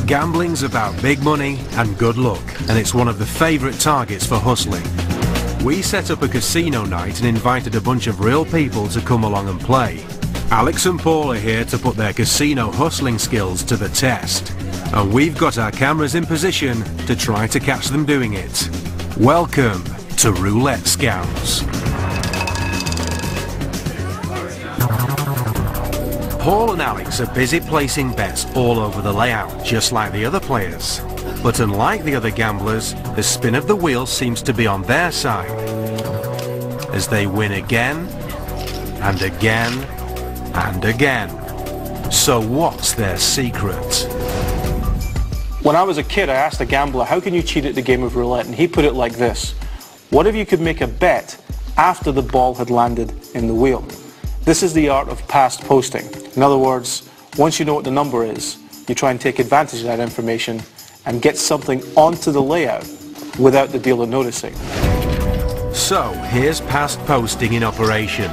Gambling's about big money and good luck, and it's one of the favourite targets for hustling. We set up a casino night and invited a bunch of real people to come along and play. Alex and Paul are here to put their casino hustling skills to the test, and we've got our cameras in position to try to catch them doing it. Welcome to Roulette Scams. Paul and Alex are busy placing bets all over the layout, just like the other players. But unlike the other gamblers, the spin of the wheel seems to be on their side, as they win again, and again, and again. So what's their secret? When I was a kid, I asked a gambler, how can you cheat at the game of roulette? And he put it like this: what if you could make a bet after the ball had landed in the wheel? This is the art of past posting. In other words, once you know what the number is, you try and take advantage of that information and get something onto the layout without the dealer noticing. So here's past posting in operation.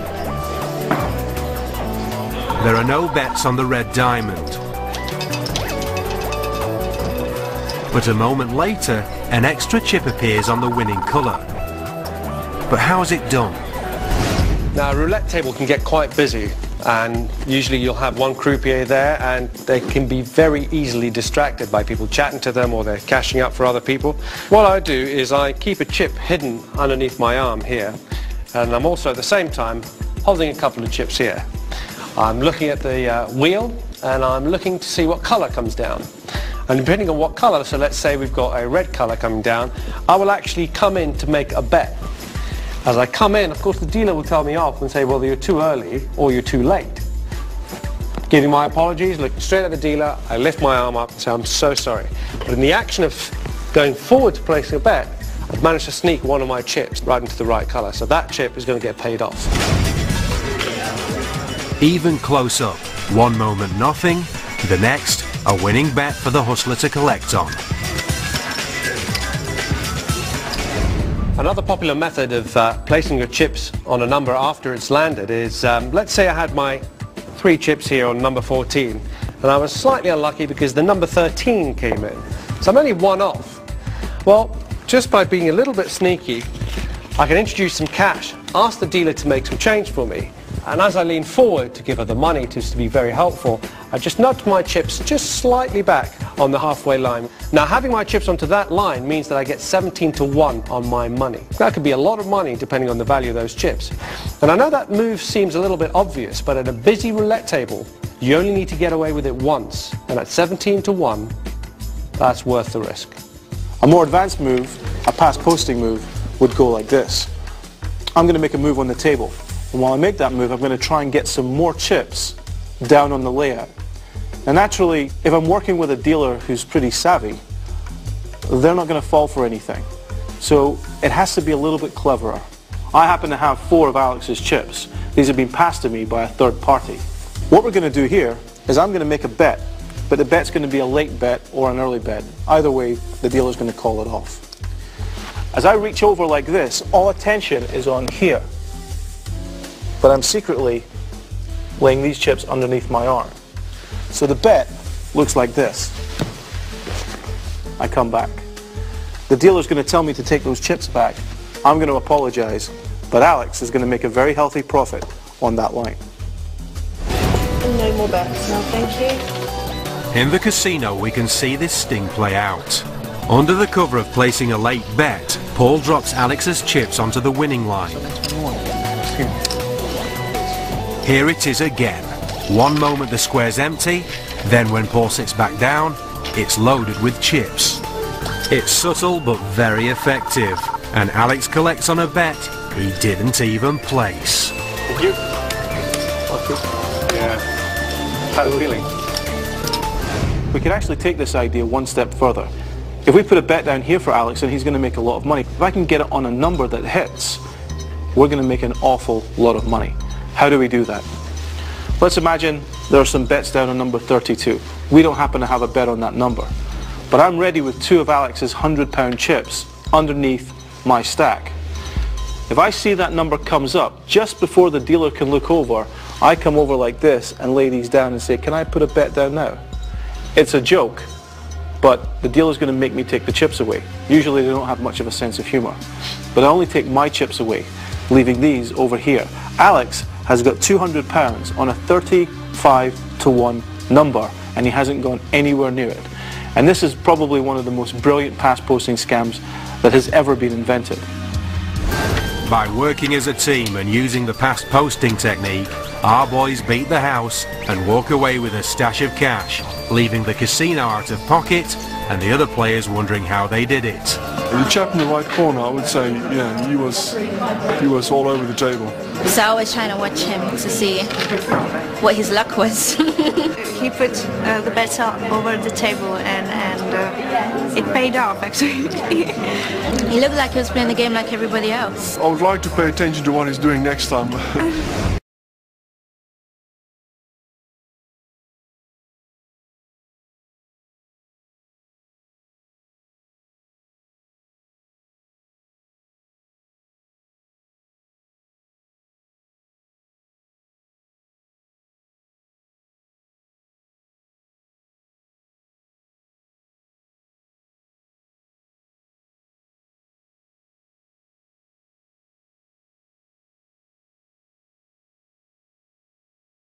There are no bets on the red diamond. But a moment later, an extra chip appears on the winning colour. But how is it done? Now, a roulette table can get quite busy, and usually you'll have one croupier there, and they can be very easily distracted by people chatting to them, or they're cashing up for other people. What I do is I keep a chip hidden underneath my arm here, and I'm also at the same time holding a couple of chips here. I'm looking at the wheel, and I'm looking to see what colour comes down. And depending on what colour, so let's say we've got a red colour coming down, I will actually come in to make a bet. As I come in, of course, the dealer will tell me off and say, well, you're too early or you're too late. Giving my apologies, look straight at the dealer, I lift my arm up and say, I'm so sorry. But in the action of going forward to placing a bet, I've managed to sneak one of my chips right into the right colour. So that chip is going to get paid off. Even close up, one moment nothing, the next a winning bet for the hustler to collect on. Another popular method of placing your chips on a number after it's landed is, let's say I had my 3 chips here on number 14, and I was slightly unlucky because the number 13 came in. So I'm only one off. Well, just by being a little bit sneaky, I can introduce some cash, ask the dealer to make some change for me, and as I lean forward to give her the money to be very helpful, I just nudge my chips just slightly back on the halfway line. Now, having my chips onto that line means that I get 17 to 1 on my money. That could be a lot of money depending on the value of those chips. And I know that move seems a little bit obvious, but at a busy roulette table, you only need to get away with it once. And at 17 to 1, that's worth the risk. A more advanced move, a past posting move, would go like this. I'm going to make a move on the table. And while I make that move, I'm going to try and get some more chips down on the layout. And naturally, if I'm working with a dealer who's pretty savvy, they're not going to fall for anything. So it has to be a little bit cleverer. I happen to have 4 of Alex's chips. These have been passed to me by a third party. What we're going to do here is I'm going to make a bet, but the bet's going to be a late bet or an early bet. Either way, the dealer's going to call it off. As I reach over like this, all attention is on here. But I'm secretly laying these chips underneath my arm. So the bet looks like this. I come back. The dealer's going to tell me to take those chips back. I'm going to apologize, but Alex is going to make a very healthy profit on that line. No more bets now, thank you. In the casino, we can see this sting play out. Under the cover of placing a late bet, Paul drops Alex's chips onto the winning line. Here it is again. One moment the square's empty, then when Paul sits back down, it's loaded with chips. It's subtle but very effective, and Alex collects on a bet he didn't even place. Did you? Yeah. How's it feeling? We can actually take this idea one step further. If we put a bet down here for Alex and he's going to make a lot of money, if I can get it on a number that hits, we're going to make an awful lot of money. How do we do that? Let's imagine there are some bets down on number 32. We don't happen to have a bet on that number. But I'm ready with 2 of Alex's £100 chips underneath my stack. If I see that number comes up, just before the dealer can look over, I come over like this and lay these down and say, can I put a bet down now? It's a joke, but the dealer's going to make me take the chips away. Usually they don't have much of a sense of humor. But I only take my chips away, leaving these over here. Alex has got £200 on a 35-to-1 number, and he hasn't gone anywhere near it. And this is probably one of the most brilliant pass posting scams that has ever been invented. By working as a team and using the pass posting technique, our boys beat the house and walk away with a stash of cash, leaving the casino out of pocket and the other players wondering how they did it. The chap in the right corner, I would say, yeah, he was all over the table. So I was trying to watch him to see what his luck was. He put the bets over the table and it paid off actually. He looked like he was playing the game like everybody else. I would like to pay attention to what he's doing next time.